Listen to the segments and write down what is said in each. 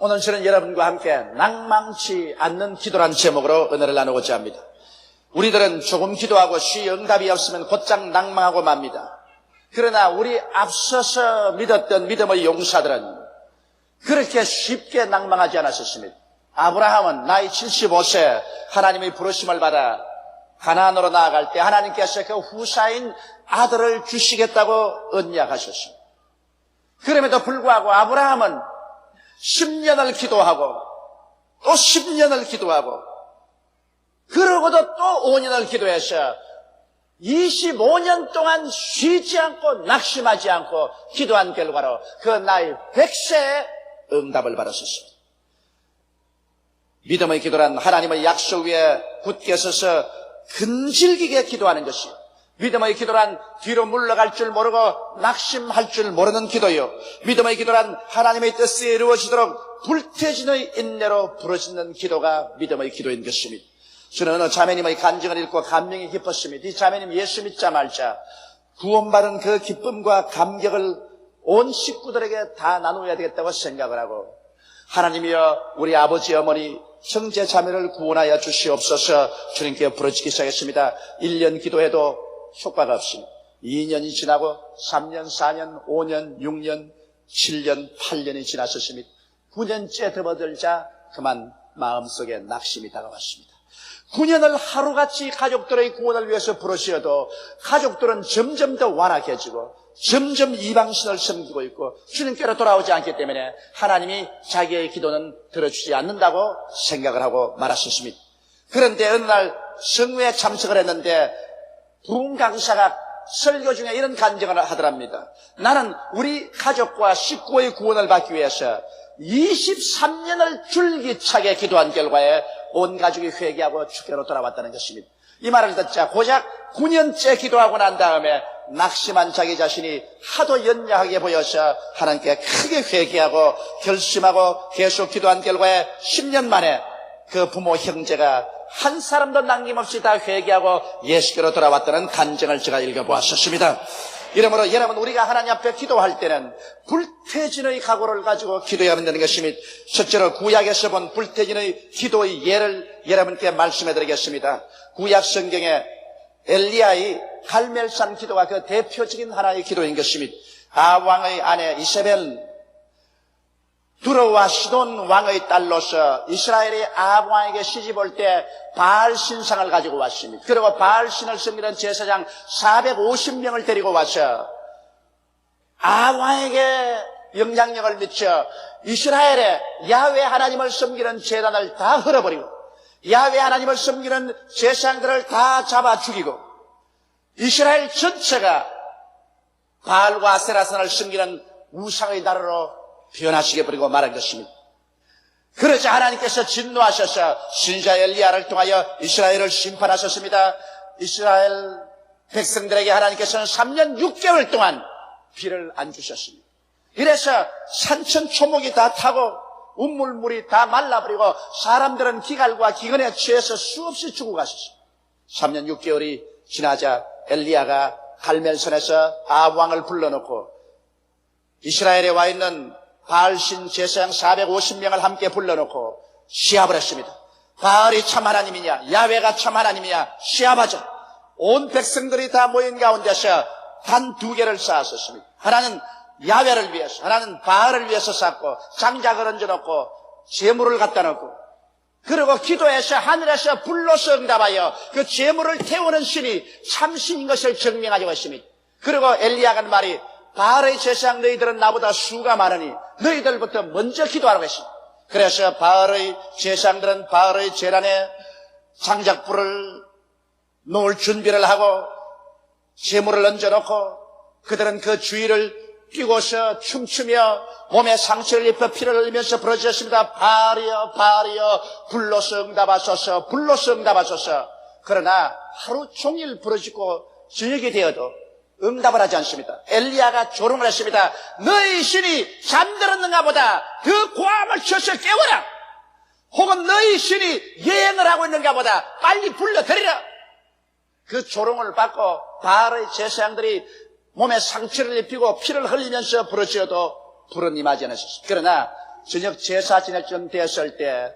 오늘 저는 여러분과 함께 낭망치 않는 기도란 제목으로 은혜를 나누고자 합니다. 우리들은 조금 기도하고 쉬 응답이 없으면 곧장 낭망하고 맙니다. 그러나 우리 앞서서 믿었던 믿음의 용사들은 그렇게 쉽게 낭망하지 않았었습니다. 아브라함은 나이 75세 하나님의 부르심을 받아 가나안으로 나아갈 때 하나님께서 그 후사인 아들을 주시겠다고 언약하셨습니다. 그럼에도 불구하고 아브라함은 10년을 기도하고 또 10년을 기도하고 그러고도 또 5년을 기도해서 25년 동안 쉬지 않고 낙심하지 않고 기도한 결과로 그 나이 100세에 응답을 받았었습니다. 믿음의 기도란 하나님의 약속 위에 굳게 서서 근질기게 기도하는 것이요, 믿음의 기도란 뒤로 물러갈 줄 모르고 낙심할 줄 모르는 기도요, 믿음의 기도란 하나님의 뜻이 이루어지도록 불태진의 인내로 부르짖는 기도가 믿음의 기도인 것입니다. 저는 어느 자매님의 간증을 읽고 감명이 깊었습니다. 이 자매님 예수 믿자 말자 구원받은 그 기쁨과 감격을 온 식구들에게 다 나누어야 되겠다고 생각을 하고, 하나님이여 우리 아버지 어머니 형제 자매를 구원하여 주시옵소서 주님께 부르짖기 시작했습니다. 1년 기도해도 효과가 없습니다. 2년이 지나고 3년, 4년, 5년, 6년, 7년, 8년이 지났었습니다. 9년째 접어들자 그만 마음속에 낙심이 다가왔습니다. 9년을 하루같이 가족들의 구원을 위해서 부르시어도 가족들은 점점 더 완악해지고 점점 이방신을 섬기고 있고 주님께로 돌아오지 않기 때문에 하나님이 자기의 기도는 들어주지 않는다고 생각을 하고 말았었습니다. 그런데 어느 날 성회에 참석을 했는데 부흥 강사가 설교 중에 이런 간증을 하더랍니다. 나는 우리 가족과 식구의 구원을 받기 위해서 23년을 줄기차게 기도한 결과에 온 가족이 회개하고 주께로 돌아왔다는 것입니다. 이 말을 듣자 고작 9년째 기도하고 난 다음에 낙심한 자기 자신이 하도 연약하게 보여서 하나님께 크게 회개하고 결심하고 계속 기도한 결과에 10년 만에 그 부모 형제가 한 사람도 남김없이 다 회개하고 예수께로 돌아왔다는 간증을 제가 읽어보았었습니다. 이러므로 여러분, 우리가 하나님 앞에 기도할 때는 불태진의 각오를 가지고 기도해야 한다는 것입니다. 실제로 구약에서 본 불태진의 기도의 예를 여러분께 말씀해 드리겠습니다. 구약 성경에 엘리야의 갈멜산 기도가 그 대표적인 하나의 기도인 것입니다. 아왕의 아내 이세벨, 두로와 시돈 왕의 딸로서 이스라엘이 아합 왕에게 시집 올 때 바알 신상을 가지고 왔습니다. 그리고 바알 신을 섬기는 제사장 450명을 데리고 와서 아합 왕에게 영향력을 미쳐 이스라엘의 야훼 하나님을 섬기는 제단을 다 헐어버리고 야훼 하나님을 섬기는 제사장들을 다 잡아 죽이고 이스라엘 전체가 바알과 아세라산을 섬기는 우상의 나라로 변화시켜 버리고 말한 것입니다. 그러자 하나님께서 진노하셔서 신자 엘리야를 통하여 이스라엘을 심판하셨습니다. 이스라엘 백성들에게 하나님께서는 3년 6개월 동안 비를 안 주셨습니다. 이래서 산천 초목이 다 타고 운물물이 다 말라버리고 사람들은 기갈과 기근에 취해서 수없이 죽어 가셨습니다. 3년 6개월이 지나자 엘리야가 갈멜산에서 아합 왕을 불러놓고 이스라엘에 와 있는 바알신 제사장 450명을 함께 불러놓고 시합을 했습니다. 바알이 참 하나님이냐, 야훼가 참 하나님이냐 시합하자. 온 백성들이 다 모인 가운데서 단 2개를 쌓았었습니다. 하나는 야훼를 위해서, 하나는 바알을 위해서 쌓고 장작을 얹어놓고 제물을 갖다 놓고, 그리고 기도해서 하늘에서 불로서 응답하여 그 제물을 태우는 신이 참신인 것을 증명하려고 했습니다. 그리고 엘리야가 한 말이, 바알의 제사장 너희들은 나보다 수가 많으니 너희들부터 먼저 기도하라고 했습니다. 그래서 바알의 제사장들은 바알의 제단에 장작불을 놓을 준비를 하고 제물을 얹어놓고 그들은 그 주위를 뛰고서 춤추며 몸에 상처를 입혀 피를 흘리면서 부르짖었습니다. 바알이여 바알이여 불로서 응답하소서, 불로서 응답하소서. 그러나 하루 종일 부르짖고 저녁이 되어도 응답을 하지 않습니다. 엘리야가 조롱을 했습니다. 너희 신이 잠들었는가 보다 더 고함을 쳐서 깨워라. 혹은 너희 신이 여행을 하고 있는가 보다 빨리 불러들이라. 그 조롱을 받고 바알의 제사장들이 몸에 상처를 입히고 피를 흘리면서 부르짖어도 불은 임하지 않았습니다. 그러나 저녁 제사 지낼 쯤 되었을 때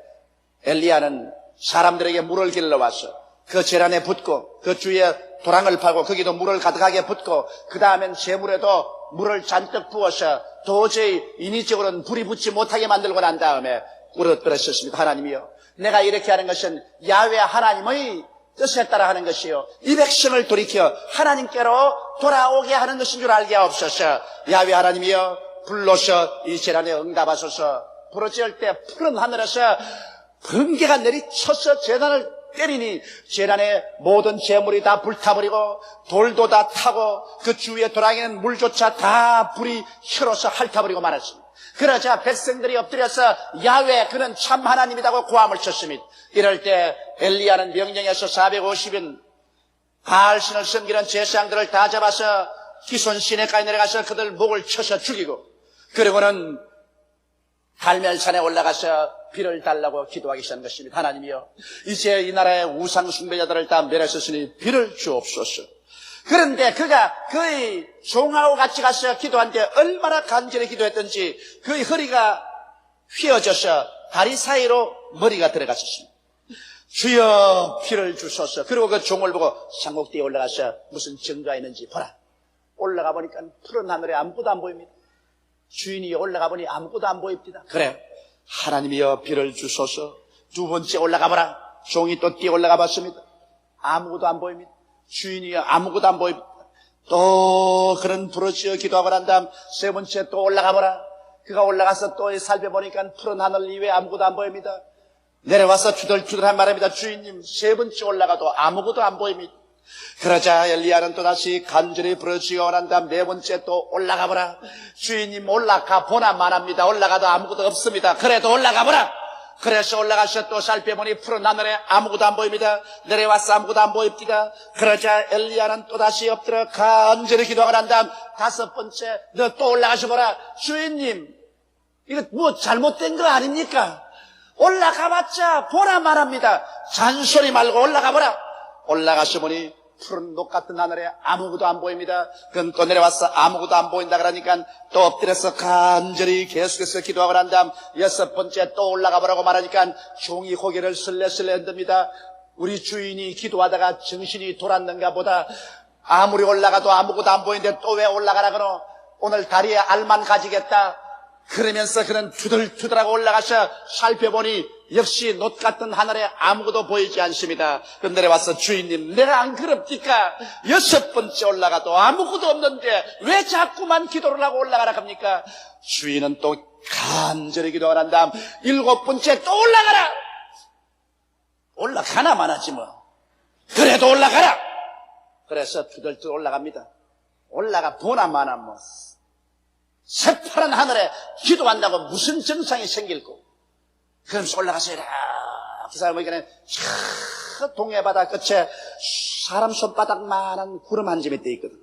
엘리야는 사람들에게 물을 길러와서 그 재단에 붓고 그 주위에 도랑을 파고 거기도 물을 가득하게 붓고 그 다음엔 재물에도 물을 잔뜩 부어서 도저히 인위적으로는 불이 붙지 못하게 만들고 난 다음에 울었더랬습니다. 하나님이여, 내가 이렇게 하는 것은 야훼 하나님의 뜻에 따라 하는 것이요, 이 백성을 돌이켜 하나님께로 돌아오게 하는 것인 줄 알게 하옵소서. 야훼 하나님이여, 불러서 이 재난에 응답하소서. 부르짖을 때 푸른 하늘에서 번개가 내리쳐서 재난을 때리니 재난의 모든 재물이 다 불타버리고 돌도 다 타고 그 주위에 도랑에는 물조차 다 불이 혈어서 핥아버리고 말았습니다. 그러자 백성들이 엎드려서 야훼 그는 참 하나님이라고 고함을 쳤습니다. 이럴 때 엘리야는 명령해서 450인 바알신을 섬기는 제사장들을 다 잡아서 기손 시내까지 내려가서 그들 목을 쳐서 죽이고, 그리고는 갈멜산에 올라가서 비를 달라고 기도하기 시작한 것입니다. 하나님이여, 이제 이 나라의 우상 숭배자들을 다 멸하셨으니 비를 주옵소서. 그런데 그가 그의 종하고 같이 가서 기도한데 얼마나 간절히 기도했던지 그의 허리가 휘어져서 다리 사이로 머리가 들어갔었습니다. 주여 비를 주소서. 그리고 그 종을 보고 산꼭대기에 올라가서 무슨 증거가 있는지 보라. 올라가 보니까 푸른 하늘에 아무것도 안 보입니다. 주인이 올라가 보니 아무것도 안 보입니다. 그래, 하나님이여 비를 주소서. 두 번째 올라가 보라. 종이 또 뛰어 올라가 봤습니다. 아무것도 안 보입니다. 주인이여 아무것도 안 보입니다. 또 그런 부르짖어 기도하고 난 다음 세 번째 또 올라가 보라. 그가 올라가서 또 살펴보니까 푸른 하늘 이외에 아무것도 안 보입니다. 내려와서 투덜투덜한 말입니다. 주인님, 세 번째 올라가도 아무것도 안 보입니다. 그러자 엘리야는 또다시 간절히 부르짖어 난 다음 네 번째 또 올라가 보라. 주인님, 올라가 보나 마나입니다. 올라가도 아무것도 없습니다. 그래도 올라가 보라. 그래서 올라가서 또 살펴보니 푸른 하늘에 아무것도 안 보입니다. 내려와서 아무것도 안 보입니다. 그러자 엘리야는 또다시 엎드려 간절히 기도하고 난 다음 다섯 번째 너 또 올라가서 보라. 주인님, 이거 뭐 잘못된 거 아닙니까? 올라가봤자 보나 말합니다. 잔소리 말고 올라가 보라. 올라가서 보니 푸른 녹 같은 하늘에 아무것도 안 보입니다. 그럼 또 내려와서 아무것도 안 보인다 그러니까 또 엎드려서 간절히 계속해서 기도하고 난 다음 여섯 번째 또 올라가 보라고 말하니까 종이 고개를 슬레슬레 흔듭니다. 우리 주인이 기도하다가 정신이 돌았는가 보다. 아무리 올라가도 아무것도 안 보이는데 또 왜 올라가라 그러? 오늘 다리에 알만 가지겠다. 그러면서 그는 투덜투덜하고 올라가서 살펴보니 역시 녹 같은 하늘에 아무것도 보이지 않습니다. 그런데 내려와서 주인님, 내가 안 그럽니까? 여섯 번째 올라가도 아무것도 없는데 왜 자꾸만 기도를 하고 올라가라 합니까? 주인은 또 간절히 기도가 난 다음 일곱 번째 또 올라가라. 올라가나만 하지 뭐. 그래도 올라가라. 그래서 투덜투덜 올라갑니다. 올라가 보나 마나 뭐. 새파란 하늘에 기도한다고 무슨 정상이 생길고. 그러면서 올라가서 이렇게 사람에게는 저 동해바다 끝에 사람 손바닥만한 구름 한 점이 떠 있거든.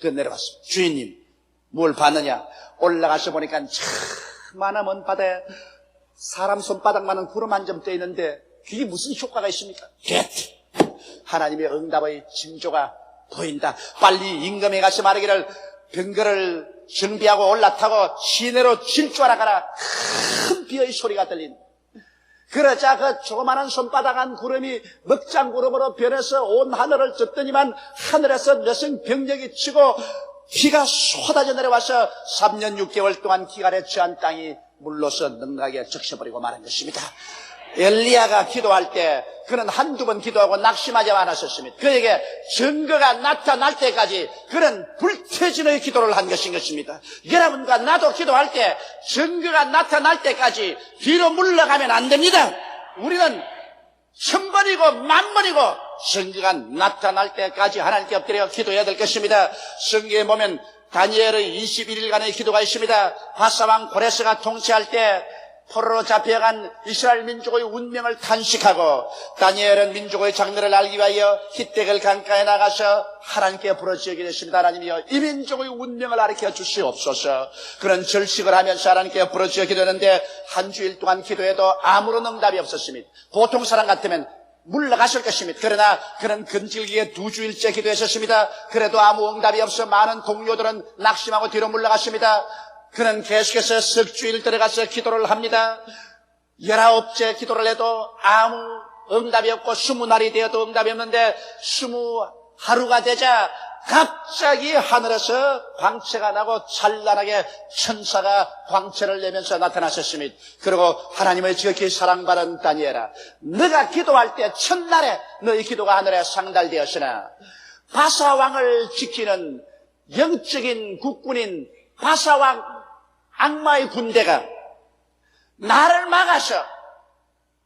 그 내려왔어. 주인님, 뭘 봤느냐? 올라가서 보니까 저 많은 먼 바다에 사람 손바닥만한 구름 한 점 떠 있는데 그게 무슨 효과가 있습니까? 하나님의 응답의 징조가 보인다. 빨리 임금에 가서 말하기를 병거를 정비하고 올라타고 시내로 질주하라 가라. 큰 비의 소리가 들린다. 그러자 그 조그마한 손바닥한 구름이 먹장구름으로 변해서 온 하늘을 덮더니만 하늘에서 몇성 병력이 치고 비가 쏟아져 내려와서 3년 6개월 동안 기갈에 처한 땅이 물로서 능하게 적셔버리고 말한 것입니다. 엘리야가 기도할 때 그는 한두 번 기도하고 낙심하지 않았었습니다. 그에게 증거가 나타날 때까지 그는 불태진의 기도를 한 것인 것입니다. 여러분과 나도 기도할 때 증거가 나타날 때까지 뒤로 물러가면 안 됩니다. 우리는 1000번이고 10,000번이고 증거가 나타날 때까지 하나님께 엎드려 기도해야 될 것입니다. 성경에 보면 다니엘의 21일간의 기도가 있습니다. 바사왕 고레스가 통치할 때 포로로 잡혀간 이스라엘 민족의 운명을 탄식하고 다니엘은 민족의 장래를 알기 위하여 히데겔 강가에 나가서 하나님께 부르짖게 됐습니다. 하나님이여, 이 민족의 운명을 가르쳐 주시옵소서. 그런 절식을 하면서 하나님께 부르짖어 기도했는데 한 주일 동안 기도해도 아무런 응답이 없었습니다. 보통 사람 같으면 물러갔을 것입니다. 그러나 그는 근질기게 2주일째 기도했었습니다. 그래도 아무 응답이 없어 많은 동료들은 낙심하고 뒤로 물러갔습니다. 그는 계속해서 석주일 들어가서 기도를 합니다. 19째 기도를 해도 아무 응답이 없고 20날이 되어도 응답이 없는데 20하루가 되자 갑자기 하늘에서 광채가 나고 찬란하게 천사가 광채를 내면서 나타나셨습니다. 그리고 하나님의 지극히 사랑받은 다니엘아, 너가 기도할 때 첫날에 너의 기도가 하늘에 상달되었으나 바사왕을 지키는 영적인 국군인 바사왕 악마의 군대가 나를 막아서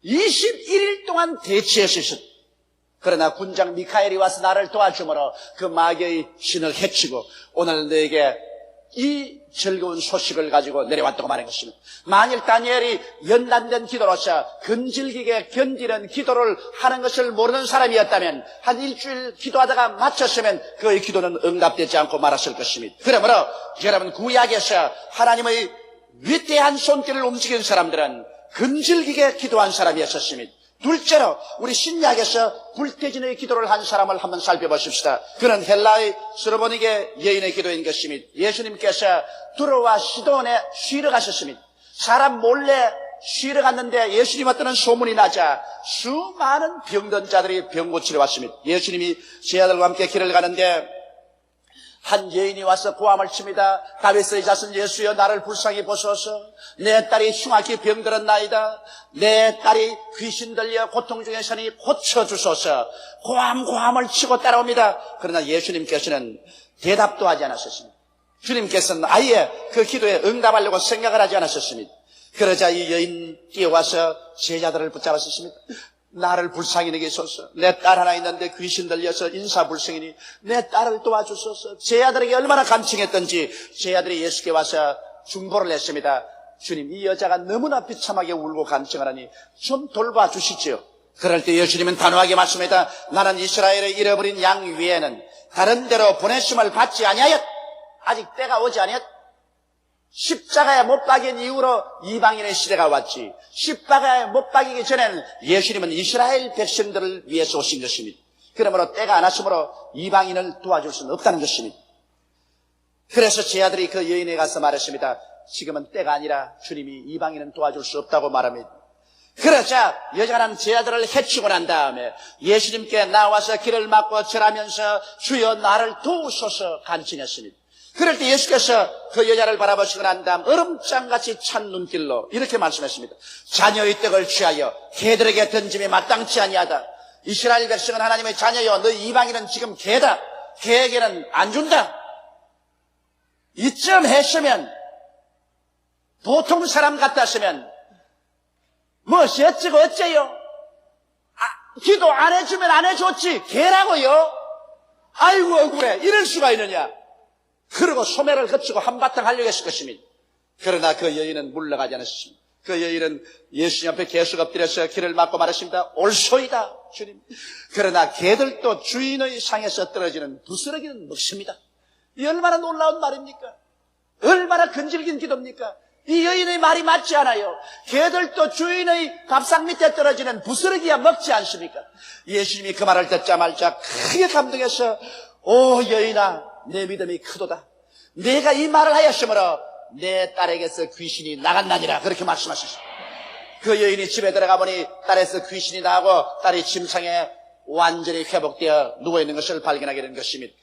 21일 동안 대치했었다. 그러나 군장 미카엘이 와서 나를 도와주므로 그 마귀의 신을 해치고 오늘 너에게 이 즐거운 소식을 가지고 내려왔다고 말한 것입니다. 만일 다니엘이 연단된 기도로서 근질기게 견디는 기도를 하는 것을 모르는 사람이었다면 한 일주일 기도하다가 마쳤으면 그의 기도는 응답되지 않고 말았을 것입니다. 그러므로 여러분, 구약에서 하나님의 위대한 손길을 움직인 사람들은 근질기게 기도한 사람이었습니다. 둘째로 우리 신약에서 불태진의 기도를 한 사람을 한번 살펴보십시다. 그는 헬라의 스로보니게 여인의 기도인 것입니다. 예수님께서 두로와 시돈에 쉬러 가셨습니다. 사람 몰래 쉬러 갔는데 예수님 왔다는 소문이 나자 수많은 병든 자들이 병 고치러 왔습니다. 예수님이 제 아들과 함께 길을 가는데 한 여인이 와서 고함을 칩니다. 다윗의 자손 예수여, 나를 불쌍히 보소서. 내 딸이 흉악히 병들었나이다. 내 딸이 귀신 들려 고통 중에 서니 고쳐주소서. 고함을 치고 따라옵니다. 그러나 예수님께서는 대답도 하지 않았었습니다. 주님께서는 아예 그 기도에 응답하려고 생각을 하지 않았었습니다. 그러자 이 여인 뛰어와서 제자들을 붙잡았었습니다. 나를 불쌍히 여기소서. 내 딸 하나 있는데 귀신 들려서 인사불성이니 내 딸을 도와주소서. 제 아들에게 얼마나 간청했던지 제 아들이 예수께 와서 중보를 했습니다. 주님, 이 여자가 너무나 비참하게 울고 간청하라니 좀 돌봐주시죠. 그럴 때 예수님은 단호하게 말씀합니다. 나는 이스라엘의 잃어버린 양 위에는 다른 데로 보내심을 받지 아니하였. 아직 때가 오지 아니하였. 십자가에 못 박인 이후로 이방인의 시대가 왔지. 십자가에 못 박이기 전에는 예수님은 이스라엘 백성들을 위해서 오신 것입니다. 그러므로 때가 안 왔으므로 이방인을 도와줄 수는 없다는 것입니다. 그래서 제 아들이 그 여인에 가서 말했습니다. 지금은 때가 아니라 주님이 이방인은 도와줄 수 없다고 말합니다. 그러자 여자는 제 아들을 해치고 난 다음에 예수님께 나와서 길을 막고 절하면서 주여 나를 도우소서 간청했습니다. 그럴 때 예수께서 그 여자를 바라보시고 난 다음 얼음장같이 찬 눈길로 이렇게 말씀했습니다. 자녀의 떡을 취하여 개들에게 던짐이 마땅치 아니하다. 이스라엘 백성은 하나님의 자녀여, 너희 이방인은 지금 개다. 개에게는 안 준다. 이쯤 했으면 보통 사람 같았으면 뭐시 어쩌고 어째요? 기도 안 해주면 안 해줬지. 개라고요? 아이고 억울해. 이럴 수가 있느냐. 그러고 소매를 거치고 한바탕 하려고 했을 것입니다. 그러나 그 여인은 물러가지 않았습니다. 그 여인은 예수님 앞에 계속 엎드려서 길을 막고 말했습니다. 옳소이다 주님. 그러나 개들도 주인의 상에서 떨어지는 부스러기는 먹습니다. 이 얼마나 놀라운 말입니까? 얼마나 근질긴 기도입니까? 이 여인의 말이 맞지 않아요. 개들도 주인의 밥상 밑에 떨어지는 부스러기야 먹지 않습니까? 예수님이 그 말을 듣자마자 크게 감동해서 오 여인아, 내 믿음이 크도다. 내가 이 말을 하였으므로 내 딸에게서 귀신이 나갔나니라. 그렇게 말씀하셨습니다. 그 여인이 집에 들어가 보니 딸에서 귀신이 나고 딸이 침상에 완전히 회복되어 누워있는 것을 발견하게 된 것입니다.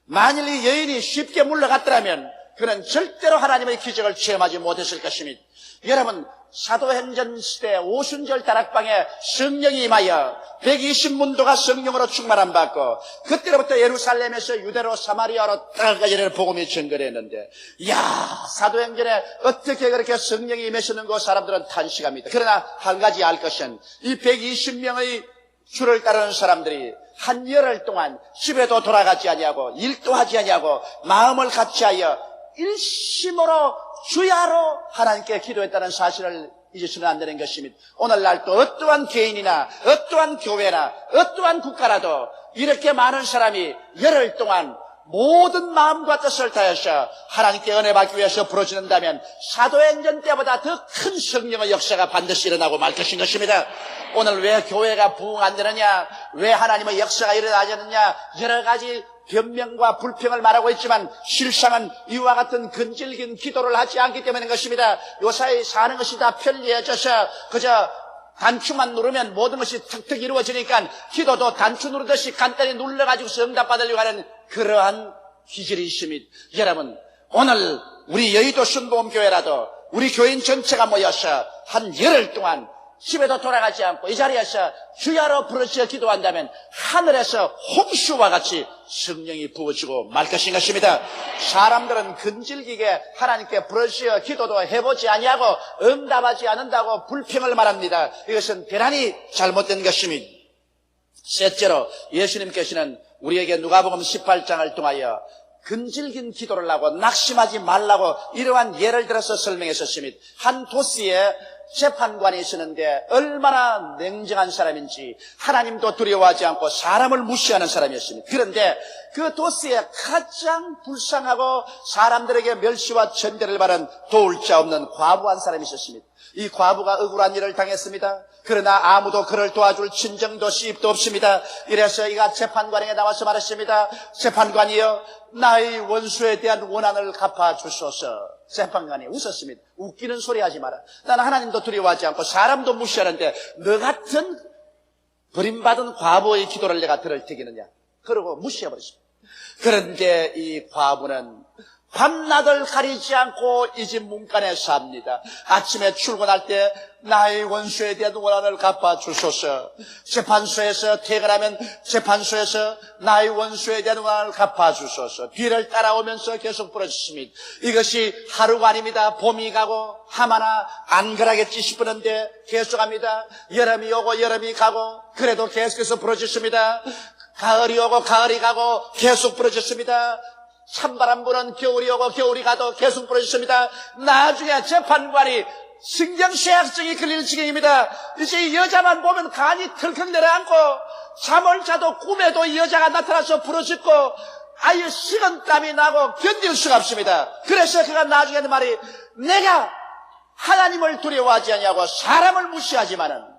만일 이 여인이 쉽게 물러갔더라면 그는 절대로 하나님의 기적을 체험하지 못했을 것입니다. 여러분, 사도행전 시대 오순절 다락방에 성령이 임하여 120문도가 성령으로 충만함 받고 그때로부터 예루살렘에서 유대로 사마리아로 땅까지 복음이 전거했는데 이야, 사도행전에 어떻게 그렇게 성령이 임하셨는고 사람들은 탄식합니다. 그러나 한 가지 알 것은 이 120명의 주를 따르는 사람들이 한 열흘 동안 집에도 돌아가지 아니하고 일도 하지 아니하고 마음을 같이하여 일심으로 주야로 하나님께 기도했다는 사실을 잊으시면 안 되는 것입니다. 오늘날 또 어떠한 개인이나 어떠한 교회나 어떠한 국가라도 이렇게 많은 사람이 열흘 동안 모든 마음과 뜻을 다해서 하나님께 은혜 받기 위해서 부르짖는다면 사도행전 때보다 더 큰 성령의 역사가 반드시 일어나고 말 것인 것입니다. 오늘 왜 교회가 부흥 안 되느냐, 왜 하나님의 역사가 일어나지 않느냐, 여러 가지 변명과 불평을 말하고 있지만 실상은 이와 같은 근질긴 기도를 하지 않기 때문인 것입니다. 요사이 사는 것이 다 편리해져서 그저 단추만 누르면 모든 것이 턱턱 이루어지니까 기도도 단추 누르듯이 간단히 눌러가지고 응답받으려고 하는 그러한 기질이 있습니다. 여러분, 오늘 우리 여의도 순복음교회라도 우리 교인 전체가 모여서 한 열흘 동안 집에도 돌아가지 않고 이 자리에서 주야로 부르짖어 기도한다면 하늘에서 홍수와 같이 성령이 부어지고 말 것인 것입니다. 사람들은 근질기게 하나님께 부르짖어 기도도 해보지 아니하고 응답하지 않는다고 불평을 말합니다. 이것은 대단히 잘못된 것입니다. 셋째로 예수님께서는 우리에게 누가복음 18장을 통하여 근질긴 기도를 하고 낙심하지 말라고 이러한 예를 들어서 설명했었습니다. 한 도시에 재판관이 있었는데 얼마나 냉정한 사람인지 하나님도 두려워하지 않고 사람을 무시하는 사람이었습니다. 그런데 그 도시에 가장 불쌍하고 사람들에게 멸시와 천대를 받은 도울 자 없는 과부한 사람이 있었습니다. 이 과부가 억울한 일을 당했습니다. 그러나 아무도 그를 도와줄 친정도 시입도 없습니다. 이래서 이가 재판관에게 나와서 말했습니다. 재판관이여, 나의 원수에 대한 원한을 갚아주소서. 재판관이 웃었습니다. 웃기는 소리 하지 마라. 나는 하나님도 두려워하지 않고 사람도 무시하는데 너 같은 버림받은 과부의 기도를 내가 들을 테겠느냐. 그러고 무시해버렸습니다. 그런데 이 과부는 밤낮을 가리지 않고 이 집 문간에 삽니다. 아침에 출근할 때 나의 원수에 대한 원한을 갚아주소서. 재판소에서 퇴근하면 재판소에서 나의 원수에 대한 원한을 갚아주소서. 뒤를 따라오면서 계속 부르짖습니다. 이것이 하루가 아닙니다. 봄이 가고 하마나 안 그러겠지 싶었는데 계속합니다. 여름이 오고 여름이 가고 그래도 계속해서 부르짖습니다. 가을이 오고 가을이 가고 계속 부르짖습니다. 찬바람 부는 겨울이 오고 겨울이 가도 계속 부르짖습니다. 나중에 재판관이 신경쇠약증이 걸릴 지경입니다. 이제 이 여자만 보면 간이 털컥 내려앉고 잠을 자도 꿈에도 이 여자가 나타나서 부르짖고 아예 식은땀이 나고 견딜 수가 없습니다. 그래서 그가 나중에 하는 말이 내가 하나님을 두려워하지 아니하고 사람을 무시하지만은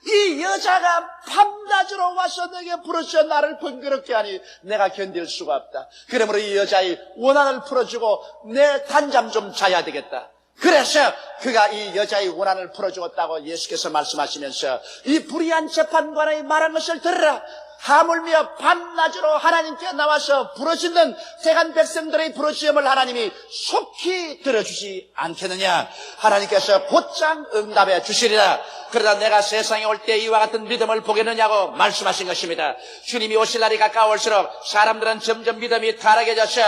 이 여자가 밤낮으로 와서 내게 부르짖어 나를 번거롭게 하니 내가 견딜 수가 없다. 그러므로 이 여자의 원한을 풀어주고 내 단잠 좀 자야 되겠다. 그래서 그가 이 여자의 원한을 풀어주었다고 예수께서 말씀하시면서 이 불의한 재판관의 말한 것을 들으라. 하물며 밤낮으로 하나님께 나와서 부르짖는 택한 백성들의 부르짖음을 하나님이 속히 들어주지 않겠느냐. 하나님께서 곧장 응답해 주시리라. 그러다 내가 세상에 올 때 이와 같은 믿음을 보겠느냐고 말씀하신 것입니다. 주님이 오실 날이 가까울수록 사람들은 점점 믿음이 타락해져서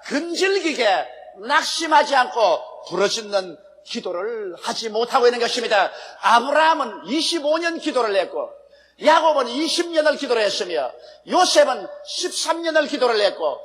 근질기게 낙심하지 않고 부르짖는 기도를 하지 못하고 있는 것입니다. 아브라함은 25년 기도를 했고 야곱은 20년을 기도를 했으며 요셉은 13년을 기도를 했고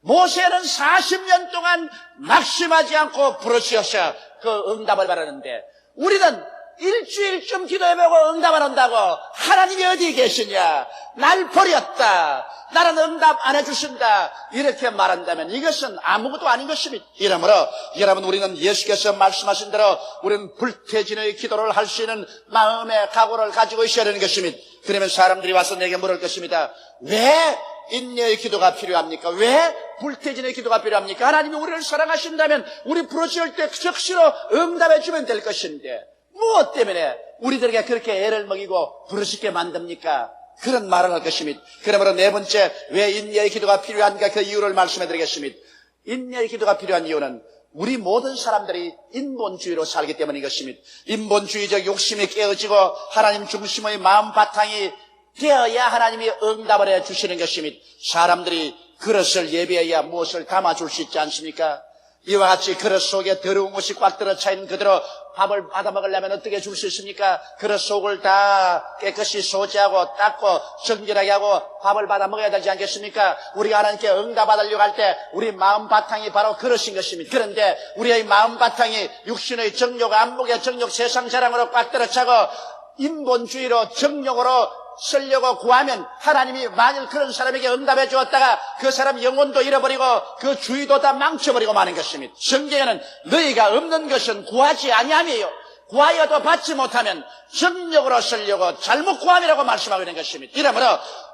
모세는 40년 동안 낙심하지 않고 부르짖어서 그 응답을 받았는데 우리는 일주일쯤 기도해보고 응답 안 한다고 하나님이 어디 계시냐, 날 버렸다, 나는 응답 안 해주신다 이렇게 말한다면 이것은 아무것도 아닌 것입니다. 이러므로 여러분, 우리는 예수께서 말씀하신 대로 우리는 불태진의 기도를 할 수 있는 마음의 각오를 가지고 있어야 되는 것입니다. 그러면 사람들이 와서 내게 물을 것입니다. 왜 인내의 기도가 필요합니까? 왜 불태진의 기도가 필요합니까? 하나님이 우리를 사랑하신다면 우리 부르짖을 때 적시로 응답해 주면 될 것인데 무엇 때문에 우리들에게 그렇게 애를 먹이고 부르짖게 만듭니까? 그런 말을 할 것입니다. 그러므로 네 번째, 왜 인내의 기도가 필요한가, 그 이유를 말씀해 드리겠습니다. 인내의 기도가 필요한 이유는 우리 모든 사람들이 인본주의로 살기 때문인 것입니다. 인본주의적 욕심이 깨어지고 하나님 중심의 마음 바탕이 되어야 하나님이 응답을 해 주시는 것입니다. 사람들이 그릇을 예배해야 무엇을 담아줄 수 있지 않습니까? 이와 같이 그릇 속에 더러운 것이 꽉 들어차 있는 그대로 밥을 받아 먹으려면 어떻게 줄 수 있습니까? 그릇 속을 다 깨끗이 소지하고 닦고 정결하게 하고 밥을 받아 먹어야 되지 않겠습니까? 우리가 하나님께 응답받으려고 할 때 우리 마음 바탕이 바로 그릇인 것입니다. 그런데 우리의 마음 바탕이 육신의 정욕, 안목의 정욕, 세상 자랑으로 꽉 들어차고 인본주의로 정욕으로 쓰려고 구하면 하나님이 만일 그런 사람에게 응답해 주었다가 그 사람 영혼도 잃어버리고 그 주의도 다 망쳐버리고 마는 것입니다. 성경에는 너희가 없는 것은 구하지 아니함이에요. 구하여도 받지 못하면 정욕으로 쓰려고 잘못 구함이라고 말씀하고 있는 것입니다. 이러므로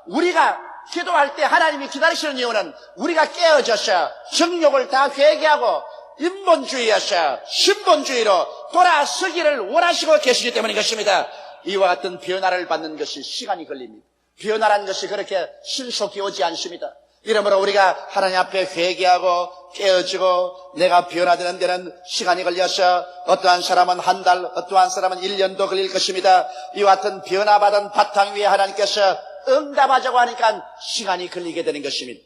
우리가 기도할 때 하나님이 기다리시는 이유는 우리가 깨어져서 정욕을 다 회개하고 인본주의에서 신본주의로 돌아서기를 원하시고 계시기 때문인 것입니다. 이와 같은 변화를 받는 것이 시간이 걸립니다. 변화라는 것이 그렇게 신속히 오지 않습니다. 이러므로 우리가 하나님 앞에 회개하고 깨어지고 내가 변화되는 데는 시간이 걸려서 어떠한 사람은 한 달, 어떠한 사람은 1년도 걸릴 것입니다. 이와 같은 변화받은 바탕 위에 하나님께서 응답하자고 하니까 시간이 걸리게 되는 것입니다.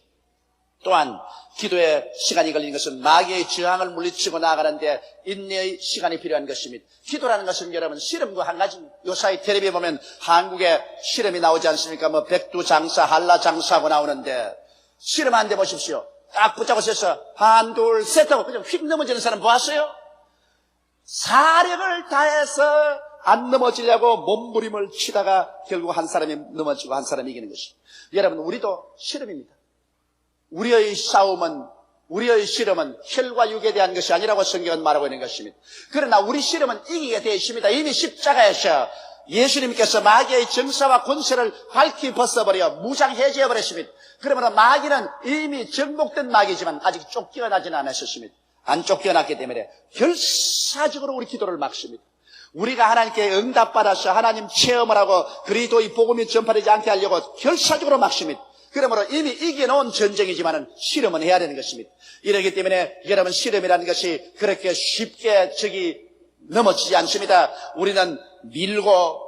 또한 기도에 시간이 걸리는 것은 마귀의 저항을 물리치고 나아가는데 인내의 시간이 필요한 것입니다. 기도라는 것은 여러분 씨름과 한 가지입니다. 요사이 텔레비에 보면 한국에 씨름이 나오지 않습니까? 뭐 백두장사, 한라장사하고 나오는데 씨름하는데 보십시오. 딱 붙잡고 서서 한, 둘, 셋 하고 그냥 휙 넘어지는 사람 보았어요? 사력을 다해서 안 넘어지려고 몸부림을 치다가 결국 한 사람이 넘어지고 한 사람이 이기는 것입니다. 여러분 우리도 씨름입니다. 우리의 싸움은, 우리의 씨름은 혈과 육에 대한 것이 아니라고 성경은 말하고 있는 것입니다. 그러나 우리 씨름은 이기게 되어 있습니다. 이미 십자가에서 예수님께서 마귀의 정사와 권세를 밝히 벗어버려 무장해제해버렸습니다. 그러므로 마귀는 이미 정복된 마귀지만 아직 쫓겨나지는 않았습니다. 안 쫓겨났기 때문에 결사적으로 우리 기도를 막습니다. 우리가 하나님께 응답받아서 하나님 체험을 하고 그리스도의 복음이 전파되지 않게 하려고 결사적으로 막습니다. 그러므로 이미 이겨놓은 전쟁이지만은 씨름은 해야 되는 것입니다. 이러기 때문에 여러분 씨름이라는 것이 그렇게 쉽게 넘어지지 않습니다. 우리는 밀리고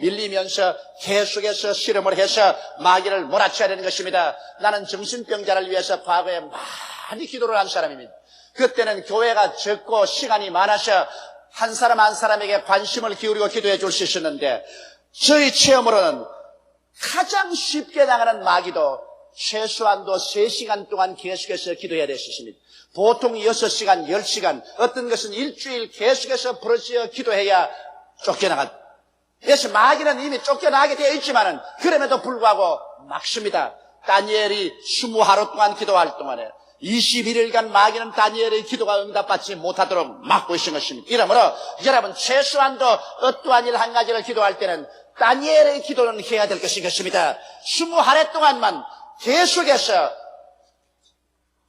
밀리면서 계속해서 씨름을 해서 마귀를 몰아쳐야 되는 것입니다. 나는 정신병자를 위해서 과거에 많이 기도를 한 사람입니다. 그때는 교회가 적고 시간이 많아서 한 사람 한 사람에게 관심을 기울이고 기도해 줄 수 있었는데 저희 체험으로는 가장 쉽게 나가는 마귀도 최소한도 3시간 동안 계속해서 기도해야 됐습니다. 보통 6시간, 10시간, 어떤 것은 일주일 계속해서 부러져 기도해야 쫓겨나가. 그래서 마귀는 이미 쫓겨나게 되어 있지만은 그럼에도 불구하고 막습니다. 다니엘이 20하루 동안 기도할 동안에 21일간 마귀는 다니엘의 기도가 응답받지 못하도록 막고 있는 것입니다. 이러므로 여러분 최소한도 어떠한 일 한 가지를 기도할 때는 다니엘의 기도는 해야 될 것입니다. 20하루 동안만 계속해서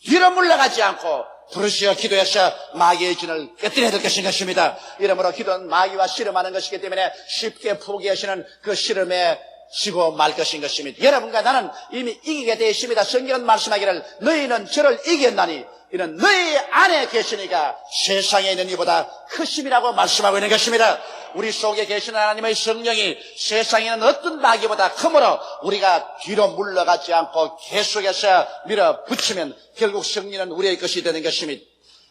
뒤로 물러가지 않고 부르시어 기도해서 마귀의 진을 깨뜨려야 될 것입니다. 이러므로 기도는 마귀와 씨름하는 것이기 때문에 쉽게 포기하시는 그 씨름에 지고 말 것입니다. 여러분과 나는 이미 이기게 되어 있습니다. 성경은 말씀하기를 너희는 저를 이겼나니 이는 너희 안에 계시니까 세상에 있는 이보다 크심이라고 말씀하고 있는 것입니다. 우리 속에 계시는 하나님의 성령이 세상에 있는 어떤 마귀보다 크므로 우리가 뒤로 물러가지 않고 계속해서 밀어붙이면 결국 승리는 우리의 것이 되는 것입니다.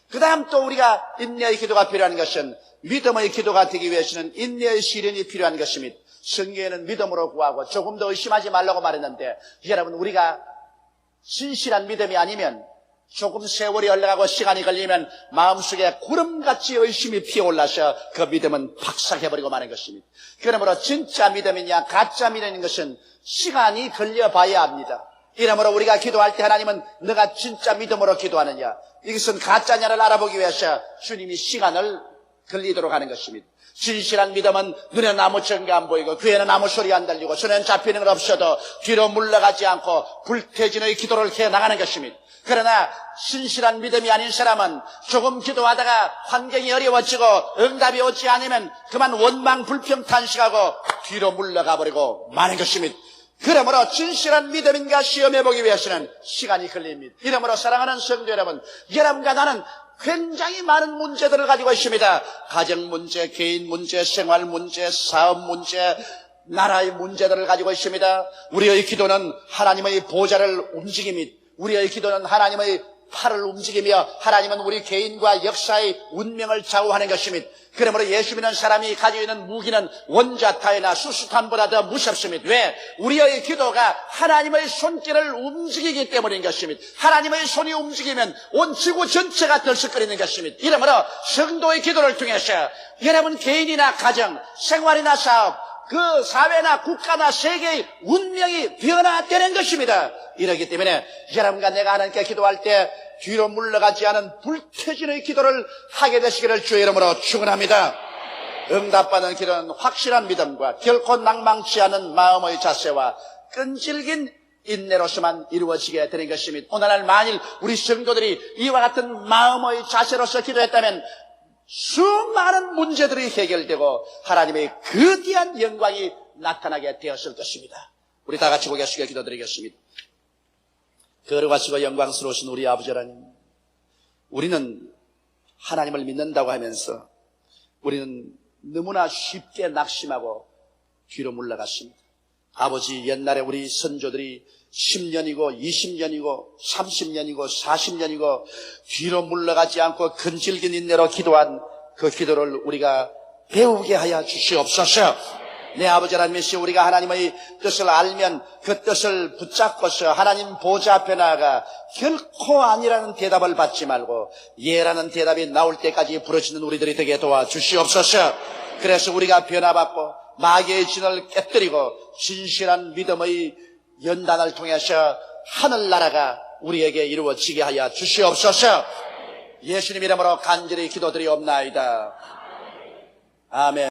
그 다음 또 우리가 인내의 기도가 필요한 것은 믿음의 기도가 되기 위해서는 인내의 시련이 필요한 것입니다. 성경에는 믿음으로 구하고 조금 더 의심하지 말라고 말했는데 여러분 우리가 진실한 믿음이 아니면 조금 세월이 흘러가고 시간이 걸리면 마음속에 구름같이 의심이 피어올라서 그 믿음은 박살해버리고 마는 것입니다. 그러므로 진짜 믿음이냐 가짜 믿음인 것은 시간이 걸려봐야 합니다. 이러므로 우리가 기도할 때 하나님은 너가 진짜 믿음으로 기도하느냐 이것은 가짜냐를 알아보기 위해서 주님이 시간을 걸리도록 하는 것입니다. 진실한 믿음은 눈에 아무 증거 안 보이고 귀에는 아무 소리 안 들리고 손에는 잡히는 건 없어도 뒤로 물러가지 않고 불태진의 기도를 해 나가는 것입니다. 그러나 신실한 믿음이 아닌 사람은 조금 기도하다가 환경이 어려워지고 응답이 오지 않으면 그만 원망 불평 탄식하고 뒤로 물러가 버리고 마는 것입니다. 그러므로 진실한 믿음인가 시험해보기 위해서는 시간이 걸립니다. 이러므로 사랑하는 성도 여러분, 여러분과 나는 굉장히 많은 문제들을 가지고 있습니다. 가정 문제, 개인 문제, 생활 문제, 사업 문제, 나라의 문제들을 가지고 있습니다. 우리의 기도는 하나님의 보좌를 움직입니다. 우리의 기도는 하나님의 팔을 움직이며 하나님은 우리 개인과 역사의 운명을 좌우하는 것입니다. 그러므로 예수 믿는 사람이 가지고 있는 무기는 원자타이나 수수탄보다 더 무섭습니다. 왜? 우리의 기도가 하나님의 손길을 움직이기 때문인 것입니다. 하나님의 손이 움직이면 온 지구 전체가 들썩거리는 것입니다. 이러므로 성도의 기도를 통해서 여러분 개인이나 가정, 생활이나 사업, 그 사회나 국가나 세계의 운명이 변화되는 것입니다. 이러기 때문에 여러분과 내가 하나님께 기도할 때 뒤로 물러가지 않은 불태진의 기도를 하게 되시기를 주의 이름으로 축원합니다. 응답받는 기도는 확실한 믿음과 결코 낭망치 않은 마음의 자세와 끈질긴 인내로서만 이루어지게 되는 것입니다. 오늘날 만일 우리 성도들이 이와 같은 마음의 자세로서 기도했다면 수많은 문제들이 해결되고 하나님의 거대한 영광이 나타나게 되었을 것입니다. 우리 다 같이 고개 숙여 기도드리겠습니다. 거룩하시고 영광스러우신 우리 아버지 하나님, 우리는 하나님을 믿는다고 하면서 우리는 너무나 쉽게 낙심하고 뒤로 물러갔습니다. 아버지, 옛날에 우리 선조들이 10년이고 20년이고 30년이고 40년이고 뒤로 물러가지 않고 근질긴 인내로 기도한 그 기도를 우리가 배우게 하여 주시옵소서. 내 아버지 하나님이시여, 우리가 하나님의 뜻을 알면 그 뜻을 붙잡고서 하나님 보좌 앞에 나아가 결코 아니라는 대답을 받지 말고 예라는 대답이 나올 때까지 부르짖는 우리들이 되게 도와주시옵소서. 그래서 우리가 변화받고 마귀의 진을 깨뜨리고 진실한 믿음의 연단을 통해서 하늘나라가 우리에게 이루어지게 하여 주시옵소서. 예수님 이름으로 간절히 기도드리옵나이다. 아멘.